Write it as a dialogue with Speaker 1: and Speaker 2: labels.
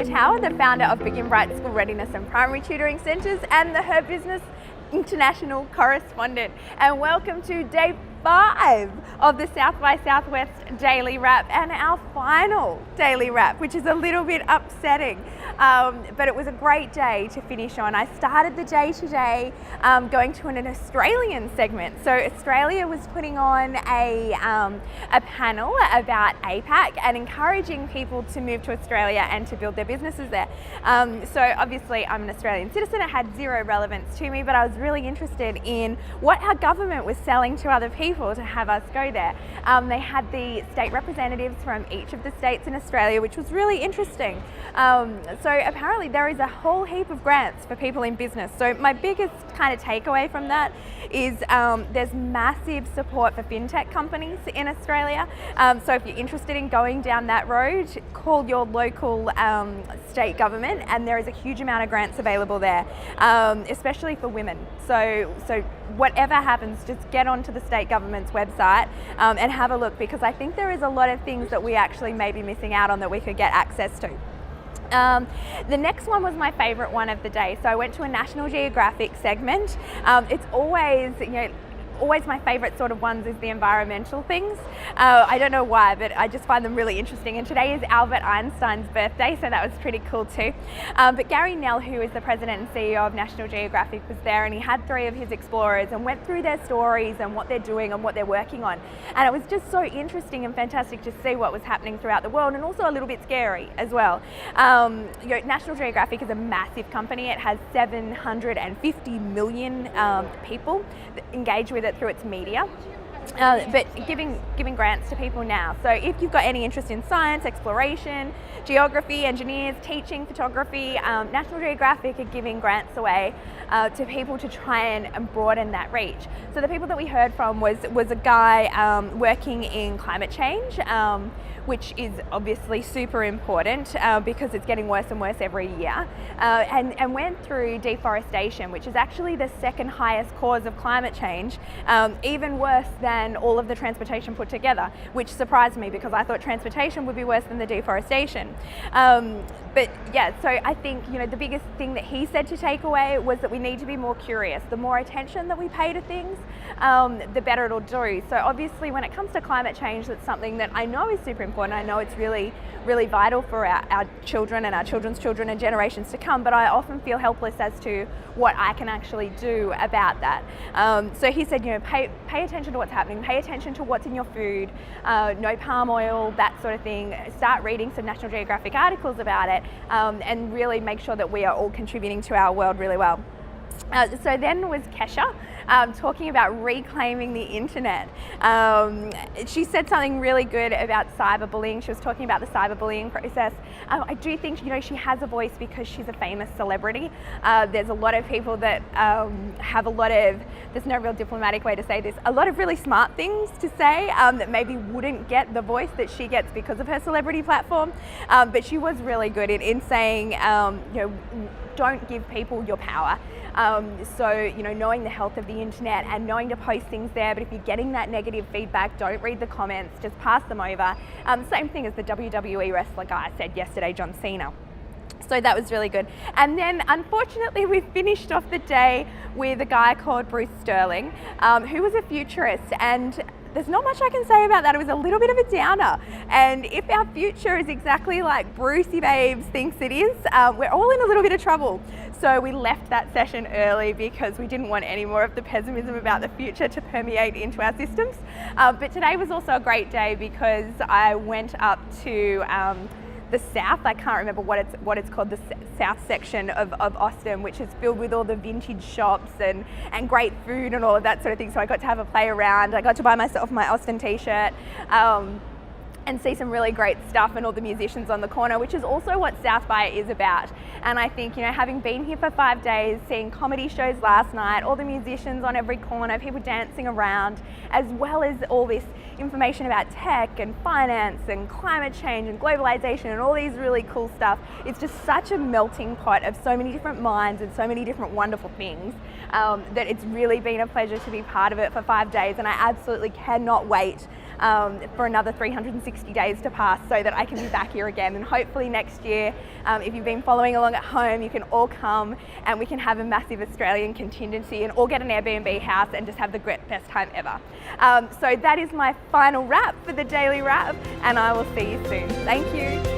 Speaker 1: Patel, the founder of Begin Bright School Readiness and Primary Tutoring Centres and the HerBusiness International Correspondent. And welcome to day 5 of the South by Southwest Daily Wrap and our final Daily Wrap, which is a little bit upsetting. But it was a great day to finish on. I started the day today going to an Australian segment. So Australia was putting on a panel about APAC and encouraging people to move to Australia and to build their businesses there. So obviously I'm an Australian citizen. It had zero relevance to me, but I was really interested in what our government was selling to other people to have us go there. They had the state representatives from each of the states in Australia, which was really interesting. So apparently there is a whole heap of grants for people in business. So my biggest kind of takeaway from that is there's massive support for fintech companies in Australia. So if you're interested in going down that road, call your local state government, and there is a huge amount of grants available there, especially for women. So whatever happens, just get onto the state government's website and have a look, because I think there is a lot of things that we actually may be missing out on that we could get access to. The next one was my favorite one of the day. So I went to a National Geographic segment. It's always my favorite sort of ones is the environmental things. I don't know why, but I just find them really interesting. And today is Albert Einstein's birthday, so that was pretty cool too. But Knell, who is the president and CEO of National Geographic, was there, and he had 3 of his explorers and went through their stories and what they're doing and what they're working on. And it was just so interesting and fantastic to see what was happening throughout the world, and also a little bit scary as well. National Geographic is a massive company. It has 750 million people that engage with it through its media. But giving grants to people now. So if you've got any interest in science, exploration, geography, engineers, teaching, photography, National Geographic are giving grants away to people to try and broaden that reach. So the people that we heard from was a guy working in climate change, which is obviously super important because it's getting worse and worse every year, and went through deforestation, which is actually the second highest cause of climate change, even worse than all of the transportation put together, which surprised me because I thought transportation would be worse than the deforestation. But yeah, so I think the biggest thing that he said to take away was that we need to be more curious. The more attention that we pay to things, the better it'll do. So obviously when it comes to climate change, that's something that I know is super important. I know it's really, really vital for our children and our children's children and generations to come, but I often feel helpless as to what I can actually do about that. So he said, pay attention to what's happening, pay attention to what's in your food, no palm oil, that sort of thing. Start reading some National Geographic articles about it, and really make sure that we are all contributing to our world really well. So then was Kesha talking about reclaiming the internet. She said something really good about cyberbullying. She was talking about the cyberbullying process. I do think she has a voice because she's a famous celebrity. There's a lot of people that have a lot of, there's no real diplomatic way to say this, a lot of really smart things to say that maybe wouldn't get the voice that she gets because of her celebrity platform. But she was really good in saying, don't give people your power. So knowing the health of the internet and knowing to post things there, but if you're getting that negative feedback, don't read the comments, just pass them over. Same thing as the WWE wrestler guy said yesterday, John Cena. So that was really good. And then unfortunately we finished off the day with a guy called Bruce Sterling, who was a futurist, and there's not much I can say about that. It was a little bit of a downer. And if our future is exactly like Brucey Babes thinks it is, we're all in a little bit of trouble. So we left that session early because we didn't want any more of the pessimism about the future to permeate into our systems. But today was also a great day because I went up to the south. I can't remember what it's called, the south section of Austin, which is filled with all the vintage shops and great food and all of that sort of thing. So I got to have a play around. I got to buy myself my Austin t-shirt and see some really great stuff and all the musicians on the corner, which is also what South by is about. And I think, having been here for 5 days, seeing comedy shows last night, all the musicians on every corner, people dancing around, as well as all this information about tech and finance and climate change and globalization and all these really cool stuff. It's just such a melting pot of so many different minds and so many different wonderful things that it's really been a pleasure to be part of it for 5 days, and I absolutely cannot wait for another 360 days to pass so that I can be back here again. And hopefully next year, if you've been following along at home, you can all come and we can have a massive Australian contingency and all get an Airbnb house and just have the best time ever. So that is my final wrap for the Daily Wrap, and I will see you soon. Thank you.